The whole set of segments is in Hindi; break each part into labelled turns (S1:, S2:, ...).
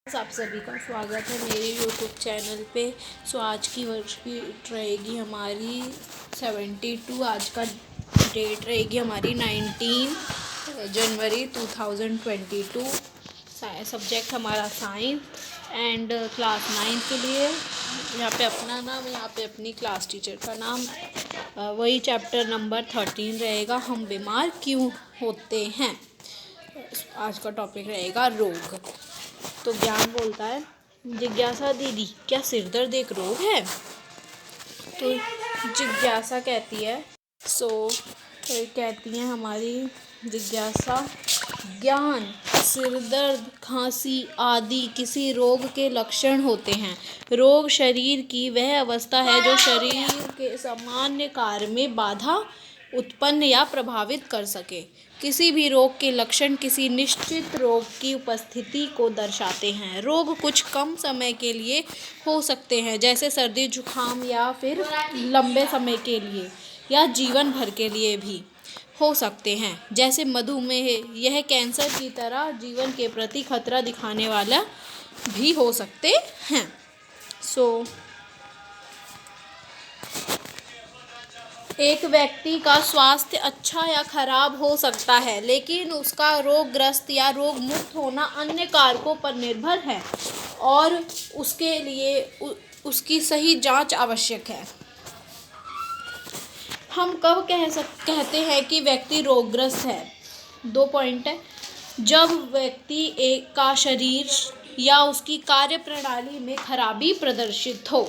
S1: आप सभी का स्वागत है मेरे YouTube चैनल पे। आज की वर्कशीट रहेगी हमारी 72। आज का डेट रहेगी हमारी 19 जनवरी 2022। सब्जेक्ट हमारा साइंस एंड क्लास 9 के लिए। यहाँ पे अपना नाम, यहाँ पे अपनी क्लास टीचर का नाम। वही चैप्टर नंबर 13 रहेगा, हम बीमार क्यों होते हैं। आज का टॉपिक रहेगा रोग। तो ज्ञान बोलता है, जिज्ञासा दीदी क्या सिर दर्द एक रोग है। तो जिज्ञासा कहती है कहती है हमारी जिज्ञासा, ज्ञान सिर दर्द, खांसी आदि किसी रोग के लक्षण होते हैं। रोग शरीर की वह अवस्था है जो शरीर के सामान्य कार्य में बाधा उत्पन्न या प्रभावित कर सके। किसी भी रोग के लक्षण किसी निश्चित रोग की उपस्थिति को दर्शाते हैं। रोग कुछ कम समय के लिए हो सकते हैं, जैसे सर्दी जुकाम, या फिर लंबे समय के लिए या जीवन भर के लिए भी हो सकते हैं, जैसे मधुमेह। यह कैंसर की तरह जीवन के प्रति खतरा दिखाने वाला भी हो सकते हैं। एक व्यक्ति का स्वास्थ्य अच्छा या खराब हो सकता है, लेकिन उसका रोगग्रस्त या रोग मुक्त होना अन्य कारकों पर निर्भर है और उसके लिए उसकी सही जांच आवश्यक है। हम कब कहते हैं कि व्यक्ति रोगग्रस्त है। 2 पॉइंट है। जब व्यक्ति का शरीर या उसकी कार्य प्रणाली में खराबी प्रदर्शित हो।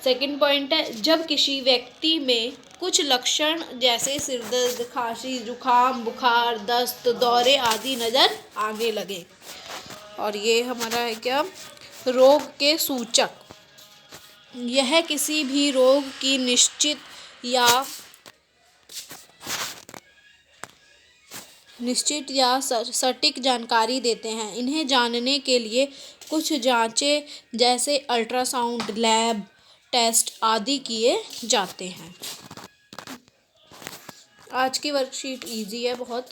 S1: सेकंड पॉइंट है, जब किसी व्यक्ति में कुछ लक्षण जैसे सिर दर्द, खांसी, जुकाम, बुखार, दस्त, दौरे आदि नज़र आने लगे। और ये हमारा है क्या, रोग के सूचक। यह किसी भी रोग की निश्चित या सटीक जानकारी देते हैं। इन्हें जानने के लिए कुछ जांचें जैसे अल्ट्रासाउंड, लैब टेस्ट आदि किए जाते हैं। आज की वर्कशीट इजी है बहुत,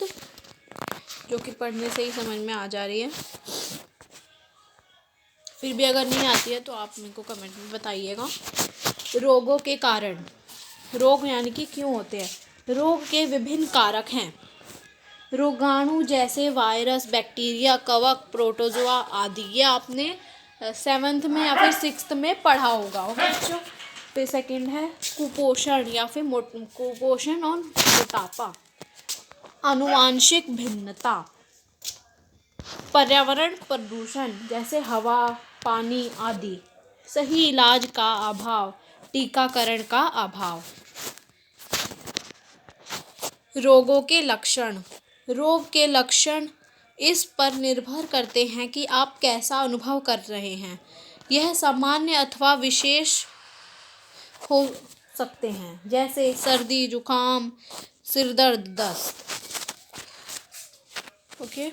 S1: जो कि पढ़ने से ही समझ में आ जा रही है। फिर भी अगर नहीं आती है तो आप मेरे को कमेंट में बताइएगा। रोगों के कारण। रोग यानी कि क्यों होते हैं। रोग के विभिन्न कारक हैं। रोगाणु जैसे वायरस, बैक्टीरिया, कवक, प्रोटोजोआ आदि। ये आपने 7th में या फिर 6th में पढ़ा होगा बच्चों। फिर सेकंड है कुपोषण या फिर कुपोषण और मोटापा। आनुवांशिक भिन्नता। पर्यावरण प्रदूषण जैसे हवा, पानी आदि। सही इलाज का अभाव, टीकाकरण का अभाव। रोगों के लक्षण। रोग के लक्षण इस पर निर्भर करते हैं कि आप कैसा अनुभव कर रहे हैं। यह सामान्य अथवा विशेष हो सकते हैं, जैसे सर्दी, जुकाम, सिर दर्द, दस्त। ओके।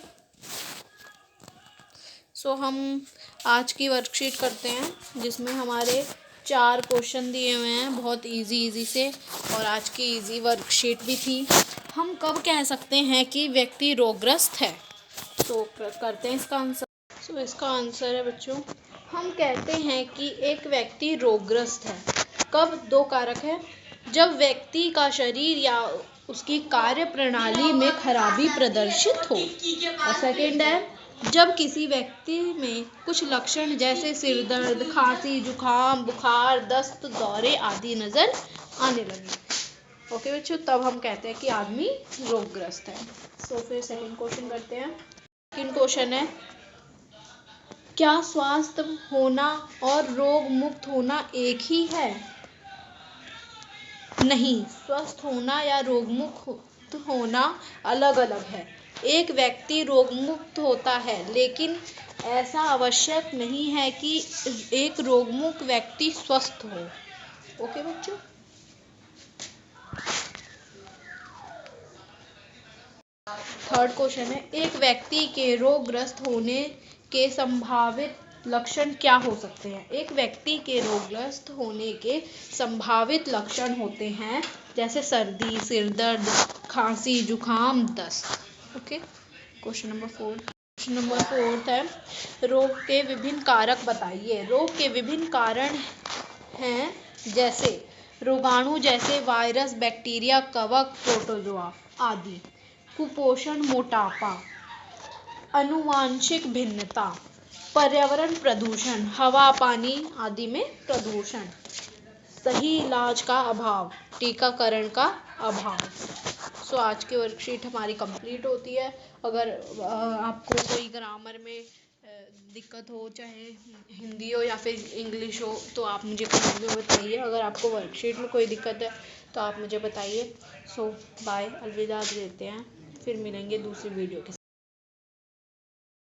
S1: हम आज की वर्कशीट करते हैं, जिसमें हमारे 4 क्वेश्चन दिए हुए हैं, बहुत इजी से। और आज की इजी वर्कशीट भी थी। हम कब कह सकते हैं कि व्यक्ति रोगग्रस्त है। करते हैं इसका आंसर। इसका आंसर है बच्चों, हम कहते हैं कि एक व्यक्ति रोगग्रस्त है कब। 2 कारक है। जब व्यक्ति का शरीर या उसकी कार्य प्रणाली में खराबी प्रदर्शित हो। और सेकंड है, जब किसी व्यक्ति में कुछ लक्षण जैसे सिर दर्द, खांसी, जुकाम, बुखार, दस्त, दौरे आदि नजर आने लगे। ओके बच्चों, तब हम कहते हैं कि आदमी रोगग्रस्त है। फिर सेकंड क्वेश्चन करते हैं। सेकंड क्वेश्चन है, क्या स्वस्थ होना और रोग मुक्त होना एक ही है। नहीं, स्वस्थ होना या रोग मुक्त होना अलग अलग है। एक व्यक्ति रोग मुक्त होता है, लेकिन ऐसा आवश्यक नहीं है कि एक रोगमुक्त व्यक्ति स्वस्थ हो। ओके बच्चों। थर्ड क्वेश्चन है, एक व्यक्ति के रोगग्रस्त होने के संभावित लक्षण क्या हो सकते हैं। एक व्यक्ति के रोगग्रस्त होने के संभावित लक्षण होते हैं, जैसे सर्दी, सिर दर्द, खांसी, जुकाम, दस्त। Okay. Question number 4। Question number 4 है, रोग के विभिन्न कारक बताइए। रोग के विभिन्न कारण हैं जैसे रोगाणु, जैसे वायरस, बैक्टीरिया, कवक, प्रोटोजोआ आदि। कुपोषण, मोटापा, आनुवांशिक भिन्नता, पर्यावरण प्रदूषण, हवा, पानी आदि में प्रदूषण, सही इलाज का अभाव, टीकाकरण का अभाव। सो आज की वर्कशीट हमारी कंप्लीट होती है। अगर आपको कोई ग्रामर में दिक्कत हो, चाहे हिंदी हो या फिर इंग्लिश हो, तो आप मुझे कमेंट में बताइए। अगर आपको वर्कशीट में कोई दिक्कत है तो आप मुझे बताइए। सो बाय, अलविदा देते हैं, फिर मिलेंगे दूसरी वीडियो के साथ।